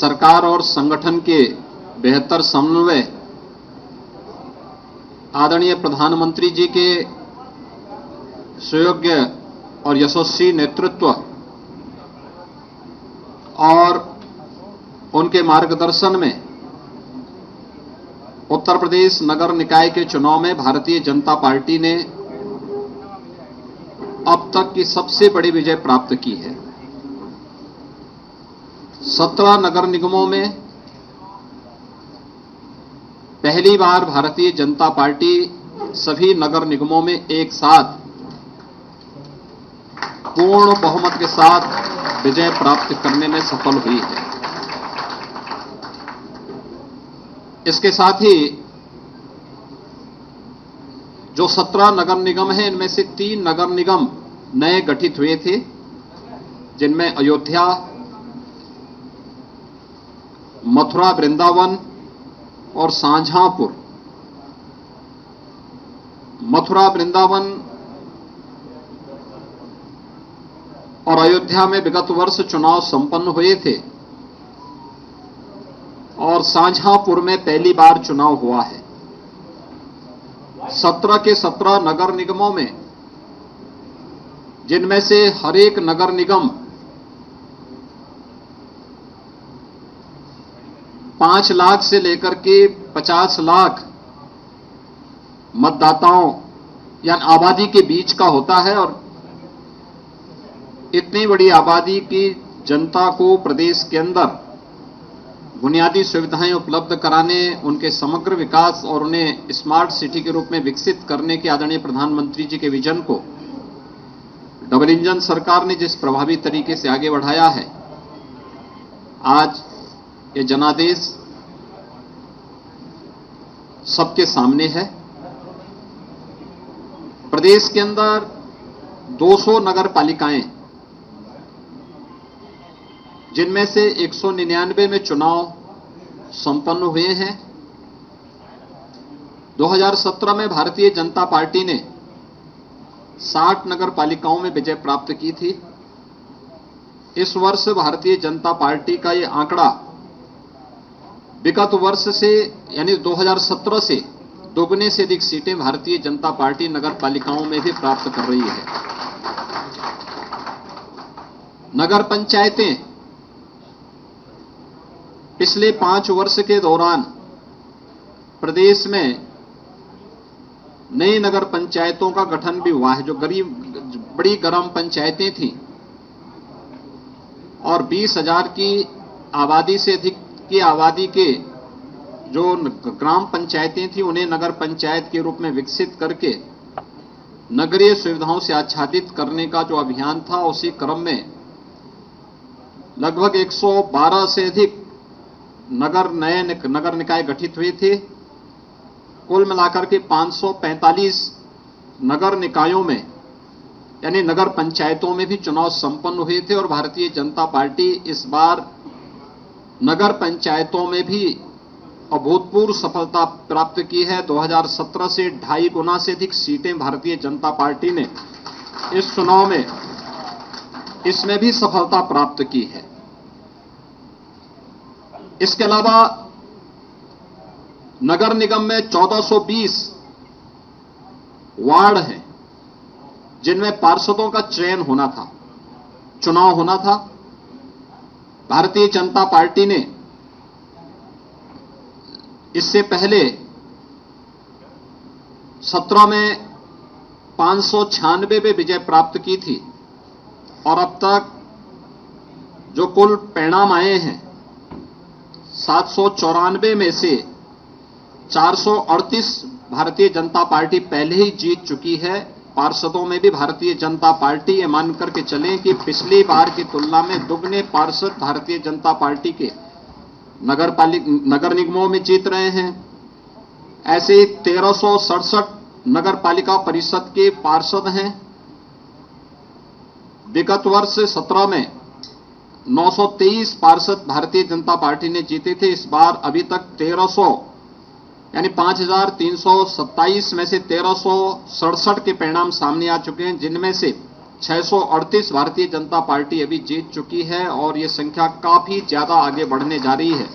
सरकार और संगठन के बेहतर समन्वय, आदरणीय प्रधानमंत्री जी के सुयोग्य और यशस्वी नेतृत्व और उनके मार्गदर्शन में उत्तर प्रदेश नगर निकाय के चुनाव में भारतीय जनता पार्टी ने अब तक की सबसे बड़ी विजय प्राप्त की है। 17 नगर निगमों में पहली बार भारतीय जनता पार्टी सभी नगर निगमों में एक साथ पूर्ण बहुमत के साथ विजय प्राप्त करने में सफल हुई है। इसके साथ ही जो 17 नगर निगम हैं, इनमें से 3 नगर निगम नए गठित हुए थे, जिनमें अयोध्या, मथुरा वृंदावन और शाहजहांपुर। मथुरा वृंदावन और अयोध्या में विगत वर्ष चुनाव संपन्न हुए थे और शाहजहांपुर में पहली बार चुनाव हुआ है। 17 के 17 नगर निगमों में, जिनमें से हर एक नगर निगम 5 लाख से लेकर के 50 लाख मतदाताओं या आबादी के बीच का होता है और इतनी बड़ी आबादी की जनता को प्रदेश के अंदर बुनियादी सुविधाएं उपलब्ध कराने, उनके समग्र विकास और उन्हें स्मार्ट सिटी के रूप में विकसित करने के आदरणीय प्रधानमंत्री जी के विजन को डबल इंजन सरकार ने जिस प्रभावी तरीके से आगे बढ़ाया है, आज ये जनादेश सबके सामने है। प्रदेश के अंदर 200 नगर पालिकाएं, जिनमें से 199 में चुनाव संपन्न हुए हैं। 2017 में भारतीय जनता पार्टी ने 60 नगर पालिकाओं में विजय प्राप्त की थी। इस वर्ष भारतीय जनता पार्टी का ये आंकड़ा विगत वर्ष से यानी 2017 से दोगुने से अधिक सीटें भारतीय जनता पार्टी नगर पालिकाओं में भी प्राप्त कर रही है। नगर पंचायतें पिछले 5 वर्ष के दौरान प्रदेश में नई नगर पंचायतों का गठन भी हुआ है। जो बड़ी ग्राम पंचायतें थीं और 20,000 की आबादी से अधिक की आबादी के जो ग्राम पंचायतें थीं, उन्हें नगर पंचायत के रूप में विकसित करके नगरीय सुविधाओं से आच्छादित करने का जो अभियान था, उसी क्रम में लगभग 112 से अधिक नए नगर निकाय गठित हुए थे। कुल मिलाकर के 545 नगर निकायों में यानी नगर पंचायतों में भी चुनाव संपन्न हुए थे और भारतीय जनता पार्टी इस बार नगर पंचायतों में भी अभूतपूर्व सफलता प्राप्त की है। 2017 से 2.5 गुना से अधिक सीटें भारतीय जनता पार्टी ने इस चुनाव में इसमें भी सफलता प्राप्त की है। इसके अलावा नगर निगम में 1420 वार्ड हैं, जिनमें पार्षदों का चयन होना था, चुनाव होना था। भारतीय जनता पार्टी ने इससे पहले 17 में 596 में विजय प्राप्त की थी और अब तक जो कुल परिणाम आए हैं, 794 में से 438 भारतीय जनता पार्टी पहले ही जीत चुकी है। पार्षदों में भी भारतीय जनता पार्टी ये मान करके चलें कि पिछली बार की तुलना में दुगने पार्षद भारतीय जनता पार्टी के नगर निगमों में जीत रहे हैं। ऐसे ही 1367 नगर पालिका परिषद के पार्षद हैं। विगत वर्ष 17 में 923 पार्षद भारतीय जनता पार्टी ने जीते थे। इस बार अभी तक 1300 यानी 5327 में से 1367 के परिणाम सामने आ चुके हैं, जिनमें से 638 भारतीय जनता पार्टी अभी जीत चुकी है और ये संख्या काफी ज्यादा आगे बढ़ने जा रही है।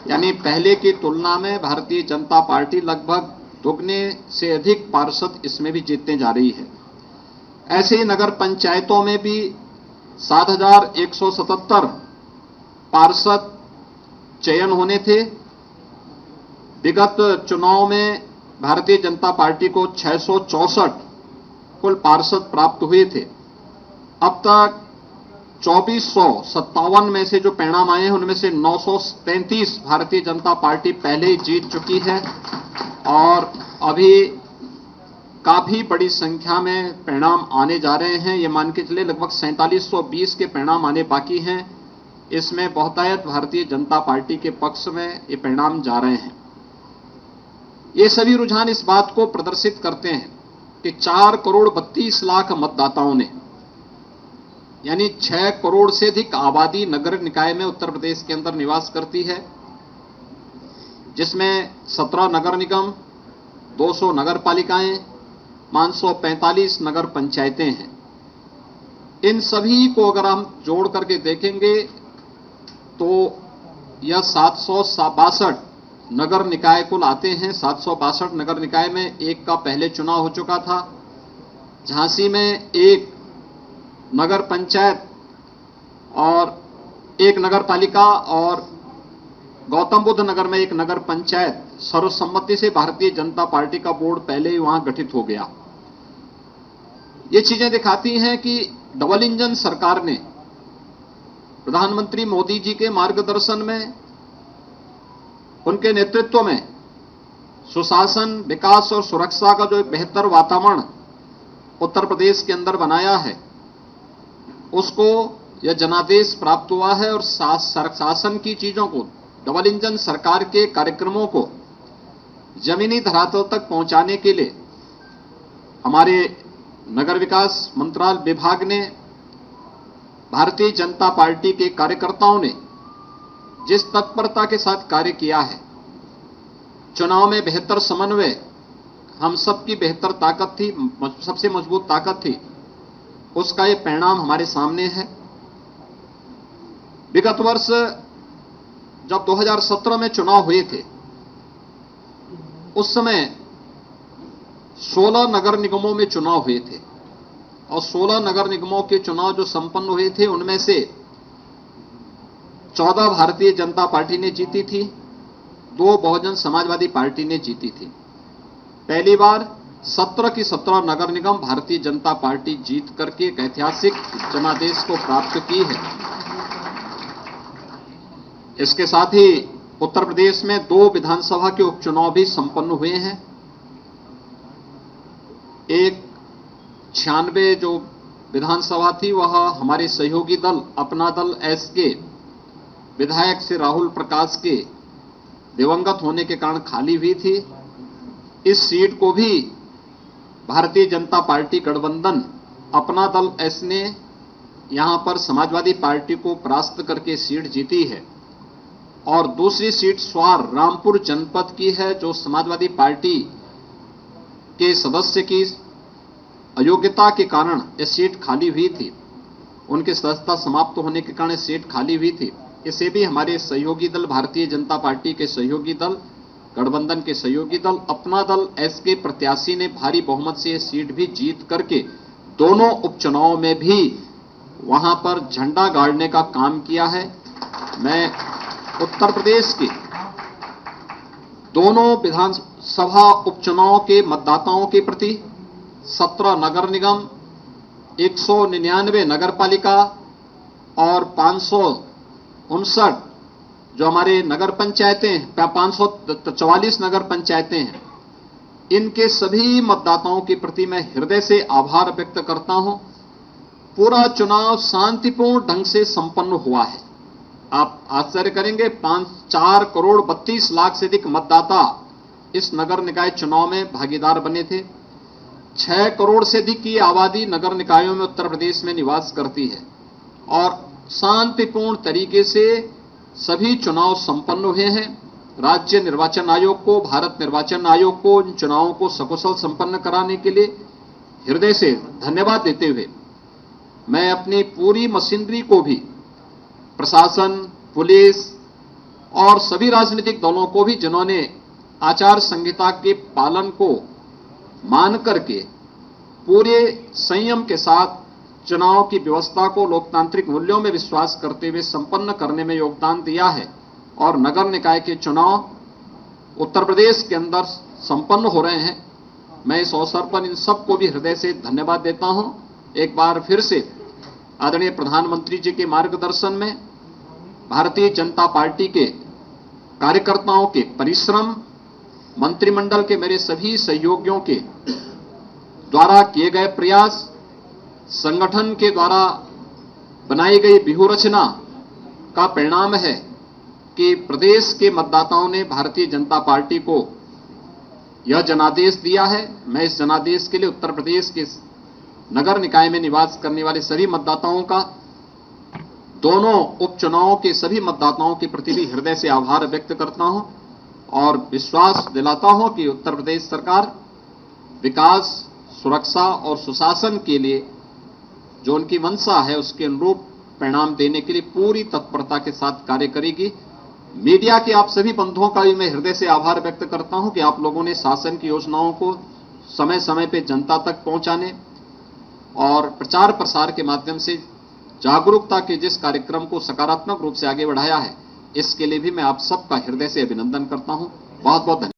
यानी पहले की तुलना में भारतीय जनता पार्टी लगभग दुगने से अधिक पार्षद इसमें भी जीतने जा रही है। ऐसे ही नगर पंचायतों में भी 7,177 पार्षद चयन होने थे। विगत चुनाव में भारतीय जनता पार्टी को 664 कुल पार्षद प्राप्त हुए थे। अब तक 2457 में से जो परिणाम आए हैं उनमें से 933 भारतीय जनता पार्टी पहले ही जीत चुकी है और अभी काफी बड़ी संख्या में परिणाम आने जा रहे हैं। ये मान के चले लगभग 4720 के परिणाम आने बाकी हैं। इसमें बहुतायत भारतीय जनता पार्टी के पक्ष में ये परिणाम जा रहे हैं। ये सभी रुझान इस बात को प्रदर्शित करते हैं कि 4 करोड़ 32 लाख मतदाताओं ने, यानी 6 करोड़ से अधिक आबादी नगर निकाय में उत्तर प्रदेश के अंदर निवास करती है, जिसमें 17 नगर निगम, 200 नगर पालिकाएं, 545 नगर पंचायतें हैं। इन सभी को अगर हम जोड़ करके देखेंगे तो यह 762 नगर निकाय कुल आते हैं। 762 नगर निकाय में एक का पहले चुनाव हो चुका था। झांसी में एक नगर पंचायत और एक नगर पालिका और गौतम बुद्ध नगर में एक नगर पंचायत सर्वसम्मति से भारतीय जनता पार्टी का बोर्ड पहले ही वहां गठित हो गया। ये चीजें दिखाती हैं कि डबल इंजन सरकार ने प्रधानमंत्री मोदी जी के मार्गदर्शन में, उनके नेतृत्व में सुशासन, विकास और सुरक्षा का जो एक बेहतर वातावरण उत्तर प्रदेश के अंदर बनाया है, उसको यह जनादेश प्राप्त हुआ है और शासन की चीजों को, डबल इंजन सरकार के कार्यक्रमों को जमीनी धरातल तक पहुंचाने के लिए हमारे नगर विकास मंत्रालय विभाग ने, भारतीय जनता पार्टी के कार्यकर्ताओं ने जिस तत्परता के साथ कार्य किया है, चुनाव में बेहतर समन्वय हम सबकी बेहतर ताकत थी, सबसे मजबूत ताकत थी, उसका ये परिणाम हमारे सामने है। विगत वर्ष जब 2017 में चुनाव हुए थे, उस समय 16 नगर निगमों में चुनाव हुए थे और 16 नगर निगमों के चुनाव जो संपन्न हुए थे उनमें से 14 भारतीय जनता पार्टी ने जीती थी, 2 बहुजन समाजवादी पार्टी ने जीती थी। पहली बार 17 की 17 नगर निगम भारतीय जनता पार्टी जीत करके एक ऐतिहासिक जनादेश को प्राप्त की है। इसके साथ ही उत्तर प्रदेश में 2 विधानसभा के उपचुनाव भी संपन्न हुए हैं। एक 96 जो विधानसभा थी वह हमारे सहयोगी दल अपना दल एस के विधायक से राहुल प्रकाश के दिवंगत होने के कारण खाली हुई थी। इस सीट को भी भारतीय जनता पार्टी गठबंधन अपना दल एस ने यहां पर समाजवादी पार्टी को परास्त करके सीट जीती है और दूसरी सीट स्वार रामपुर जनपद की है, जो समाजवादी पार्टी के सदस्य की अयोग्यता के कारण यह सीट खाली हुई थी। उनकी सदस्यता समाप्त होने के कारण सीट खाली हुई थी। इसे भी हमारे सहयोगी दल, भारतीय जनता पार्टी के सहयोगी दल, गठबंधन के सहयोगी दल अपना दल एस के प्रत्याशी ने भारी बहुमत से यह सीट भी जीत करके दोनों उपचुनाव में भी वहां पर झंडा गाड़ने का काम किया है। मैं उत्तर प्रदेश के दोनों विधानसभा उपचुनाव के मतदाताओं के प्रति 17 नगर निगम, 199 नगर पालिका और 559 जो हमारे नगर पंचायतें, 544 नगर पंचायतें हैं, इनके सभी मतदाताओं के प्रति मैं हृदय से आभार व्यक्त करता हूं। पूरा चुनाव शांतिपूर्ण ढंग से संपन्न हुआ है। आप आश्चर्य करेंगे, 4 करोड़ 32 लाख से अधिक मतदाता इस नगर निकाय चुनाव में भागीदार बने थे। 6 करोड़ से अधिक की आबादी नगर निकायों में उत्तर प्रदेश में निवास करती है और शांतिपूर्ण तरीके से सभी चुनाव संपन्न हुए हैं। राज्य निर्वाचन आयोग को, भारत निर्वाचन आयोग को इन चुनावों को सकुशल संपन्न कराने के लिए हृदय से धन्यवाद देते हुए मैं अपनी पूरी मशीनरी को भी, प्रशासन, पुलिस और सभी राजनीतिक दलों को भी, जिन्होंने आचार संहिता के पालन को मान करके पूरे संयम के साथ चुनाव की व्यवस्था को लोकतांत्रिक मूल्यों में विश्वास करते हुए संपन्न करने में योगदान दिया है और नगर निकाय के चुनाव उत्तर प्रदेश के अंदर संपन्न हो रहे हैं, मैं इस अवसर पर इन सबको भी हृदय से धन्यवाद देता हूं। एक बार फिर से आदरणीय प्रधानमंत्री जी के मार्गदर्शन में भारतीय जनता पार्टी के कार्यकर्ताओं के परिश्रम, मंत्रिमंडल के मेरे सभी सहयोगियों के द्वारा किए गए प्रयास, संगठन के द्वारा बनाई गई व्यूहरचना का परिणाम है कि प्रदेश के मतदाताओं ने भारतीय जनता पार्टी को यह जनादेश दिया है। मैं इस जनादेश के लिए उत्तर प्रदेश के नगर निकाय में निवास करने वाले सभी मतदाताओं का, दोनों उपचुनावों के सभी मतदाताओं के प्रति भी हृदय से आभार व्यक्त करता हूं और विश्वास दिलाता हूं कि उत्तर प्रदेश सरकार विकास, सुरक्षा और सुशासन के लिए जो उनकी मंशा है उसके अनुरूप परिणाम देने के लिए पूरी तत्परता के साथ कार्य करेगी। मीडिया के आप सभी बंधुओं का भी मैं हृदय से आभार व्यक्त करता हूं कि आप लोगों ने शासन की योजनाओं को समय समय पर जनता तक पहुंचाने और प्रचार प्रसार के माध्यम से जागरूकता के जिस कार्यक्रम को सकारात्मक रूप से आगे बढ़ाया है, इसके लिए भी मैं आप सबका हृदय से अभिनंदन करता हूं। बहुत बहुत धन्यवाद।